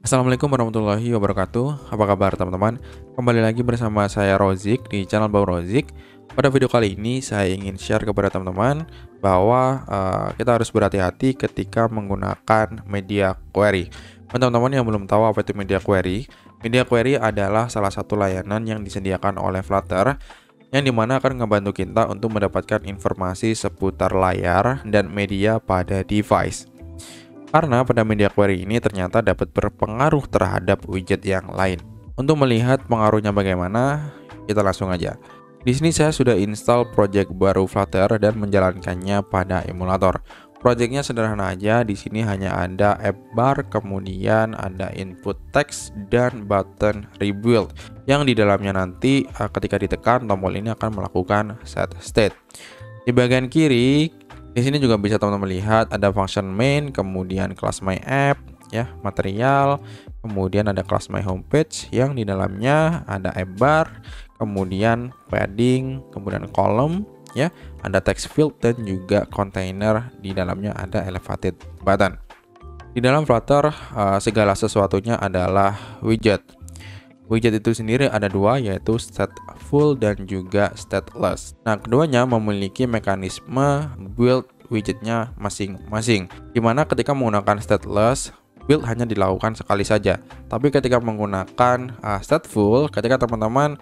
Assalamualaikum warahmatullahi wabarakatuh. Apa kabar teman-teman? Kembali lagi bersama saya Rozik di channel Bang Rozik. Pada video kali ini saya ingin share kepada teman-teman bahwa kita harus berhati-hati ketika menggunakan media query. Buat teman-teman yang belum tahu apa itu media query adalah salah satu layanan yang disediakan oleh Flutter yang dimana akan ngebantu kita untuk mendapatkan informasi seputar layar dan media pada device. Karena pada media query ini ternyata dapat berpengaruh terhadap widget yang lain. Untuk melihat pengaruhnya bagaimana, kita langsung aja. Di sini saya sudah install project baru Flutter dan menjalankannya pada emulator. Projectnya sederhana aja, di sini hanya ada app bar, kemudian ada input text dan button rebuild. Yang di dalamnya nanti ketika ditekan tombol ini akan melakukan set state. Di bagian kiri di sini juga bisa teman-teman lihat ada function main, kemudian class my app, ya, material, kemudian ada class my homepage yang di dalamnya ada app bar, kemudian padding, kemudian column, ya, ada text field dan juga container, di dalamnya ada elevated button. Di dalam Flutter segala sesuatunya adalah widget. Widget itu sendiri ada dua, yaitu stateful dan juga stateless. Nah, keduanya memiliki mekanisme build widgetnya masing-masing. Dimana ketika menggunakan stateless, build hanya dilakukan sekali saja. Tapi ketika menggunakan stateful, ketika teman-teman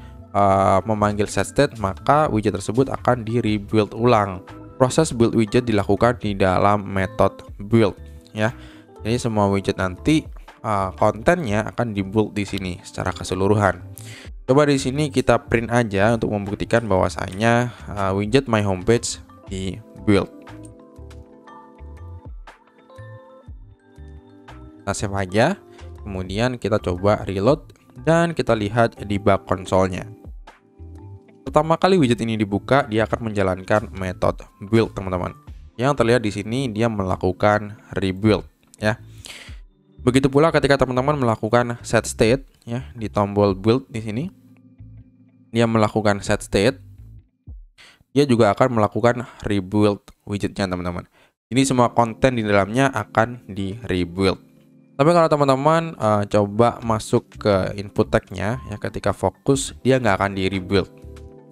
memanggil setState, maka widget tersebut akan di-rebuild ulang. Proses build widget dilakukan di dalam metode build, ya. Jadi semua widget nanti kontennya akan dibuild di sini secara keseluruhan. Coba di sini kita print aja untuk membuktikan bahwasanya widget my homepage di build. Kita save aja, kemudian kita coba reload dan kita lihat debug konsolnya. Pertama kali widget ini dibuka, dia akan menjalankan metode build, teman-teman. Yang terlihat di sini dia melakukan rebuild, ya. Begitu pula ketika teman-teman melakukan set state, ya, di tombol build di sini, dia melakukan set state, dia juga akan melakukan rebuild widgetnya, teman-teman. Ini semua konten di dalamnya akan di rebuild. Tapi kalau teman-teman coba masuk ke input tag-nya, ya, ketika fokus dia nggak akan di rebuild,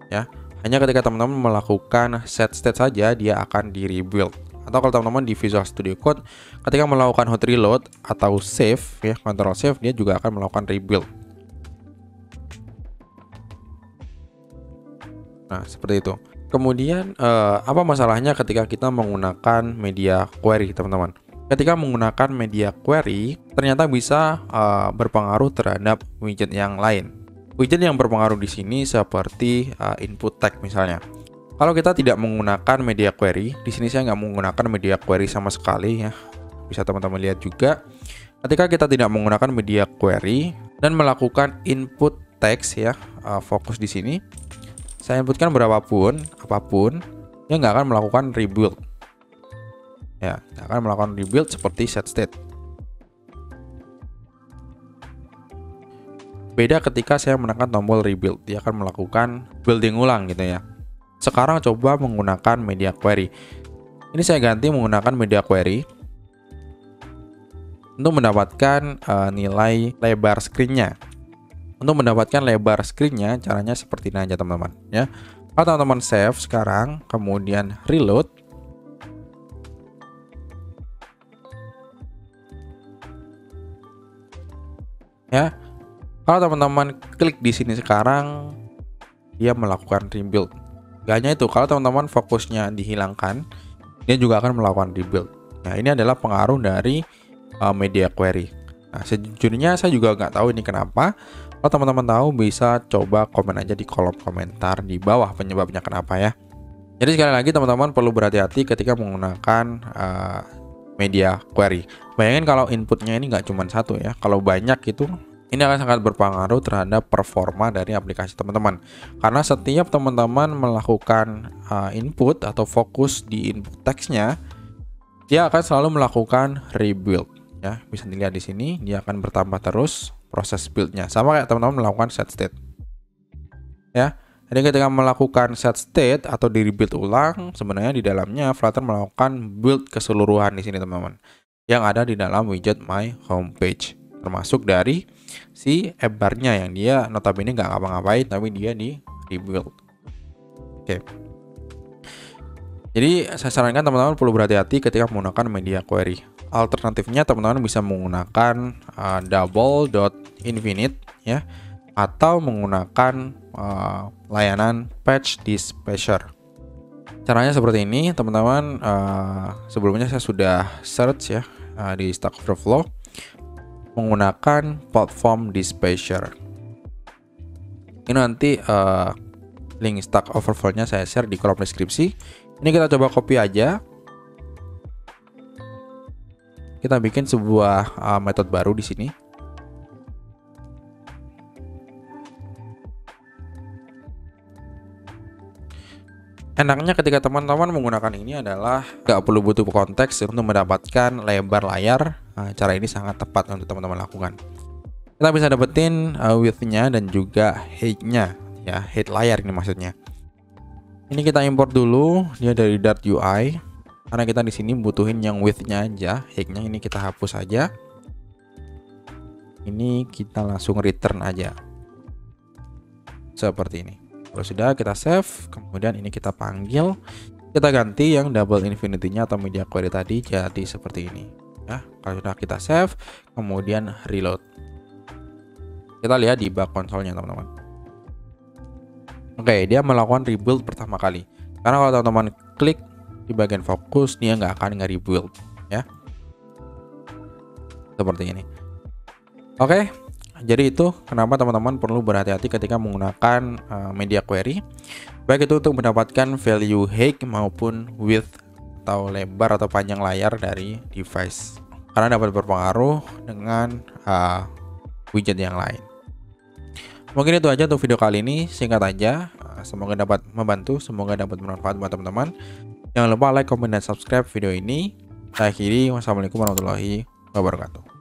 ya. Hanya ketika teman-teman melakukan set state saja dia akan di rebuild. Atau kalau teman-teman di Visual Studio Code ketika melakukan hot reload atau save, ya, Ctrl save, dia juga akan melakukan rebuild. Nah, seperti itu. Kemudian apa masalahnya ketika kita menggunakan media query, teman-teman? Ketika menggunakan media query ternyata bisa berpengaruh terhadap widget yang lain. Widget yang berpengaruh di sini seperti input tag misalnya. Kalau kita tidak menggunakan media query, di sini saya nggak menggunakan media query sama sekali, ya. Bisa teman-teman lihat juga. Ketika kita tidak menggunakan media query dan melakukan input text, ya, fokus di sini, saya inputkan berapapun, apapun, dia nggak akan melakukan rebuild. Ya, nggak akan melakukan rebuild seperti set state. Beda ketika saya menekan tombol rebuild, dia akan melakukan building ulang gitu, ya. Sekarang coba menggunakan media query. Ini saya ganti menggunakan media query untuk mendapatkan nilai lebar screen-nya. Untuk mendapatkan lebar screen-nya caranya seperti ini aja, teman-teman, ya. Kalau teman-teman save sekarang, kemudian reload, ya. Kalau teman-teman klik di sini sekarang, dia melakukan rebuild. Gak hanya itu, kalau teman-teman fokusnya dihilangkan, dia juga akan melakukan rebuild. Nah, ini adalah pengaruh dari media query. Nah, sejujurnya saya juga nggak tahu ini kenapa. Kalau teman-teman tahu, bisa coba komen aja di kolom komentar di bawah penyebabnya kenapa, ya. Jadi sekali lagi teman-teman perlu berhati-hati ketika menggunakan media query. Bayangin kalau inputnya ini nggak cuma satu, ya. Kalau banyak itu, ini akan sangat berpengaruh terhadap performa dari aplikasi teman-teman. Karena setiap teman-teman melakukan input atau fokus di input text-nya, dia akan selalu melakukan rebuild, ya. Bisa dilihat di sini, dia akan bertambah terus proses build-nya. Sama kayak teman-teman melakukan set state, ya. Jadi ketika melakukan set state atau di rebuild ulang, sebenarnya di dalamnya Flutter melakukan build keseluruhan di sini, teman-teman, yang ada di dalam widget my homepage. termasuk dari si app bar-nya yang dia notabene nggak ngapa-ngapain tapi dia di rebuild. Oke. Jadi saya sarankan teman-teman perlu berhati-hati ketika menggunakan media query. Alternatifnya teman-teman bisa menggunakan double.infinite ya, atau menggunakan layanan patch dispatcher. Caranya seperti ini teman-teman. Sebelumnya saya sudah search ya di Stack Overflow menggunakan platform dispatcher. Ini nanti link Stack Overflow-nya saya share di kolom deskripsi. Ini kita coba copy aja. Kita bikin sebuah metode baru di sini. Enaknya ketika teman-teman menggunakan ini adalah nggak perlu butuh konteks untuk mendapatkan lebar layar. Cara ini sangat tepat untuk teman-teman lakukan. Kita bisa dapetin width-nya dan juga height-nya ya, height layar ini maksudnya. Ini kita import dulu dia dari .ui karena kita di sini butuhin yang width-nya aja, height-nya ini kita hapus aja. Ini kita langsung return aja. Seperti ini. Kalau sudah kita save, kemudian ini kita panggil, kita ganti yang double infinity-nya atau media query tadi jadi seperti ini. Ya, kalau sudah kita save, kemudian reload. Kita lihat di bug konsolnya teman-teman. Oke, dia melakukan rebuild pertama kali. Karena kalau teman-teman klik di bagian fokus, dia nggak akan nge-rebuild ya. Seperti ini. Oke, jadi itu kenapa teman-teman perlu berhati-hati ketika menggunakan media query. Baik itu untuk mendapatkan value height maupun width atau lebar atau panjang layar dari device. Karena dapat berpengaruh dengan widget yang lain. Mungkin itu aja untuk video kali ini, singkat aja. Semoga dapat membantu, semoga dapat bermanfaat buat teman-teman. Jangan lupa like, comment, dan subscribe video ini. Saya akhiri, wassalamualaikum warahmatullahi wabarakatuh.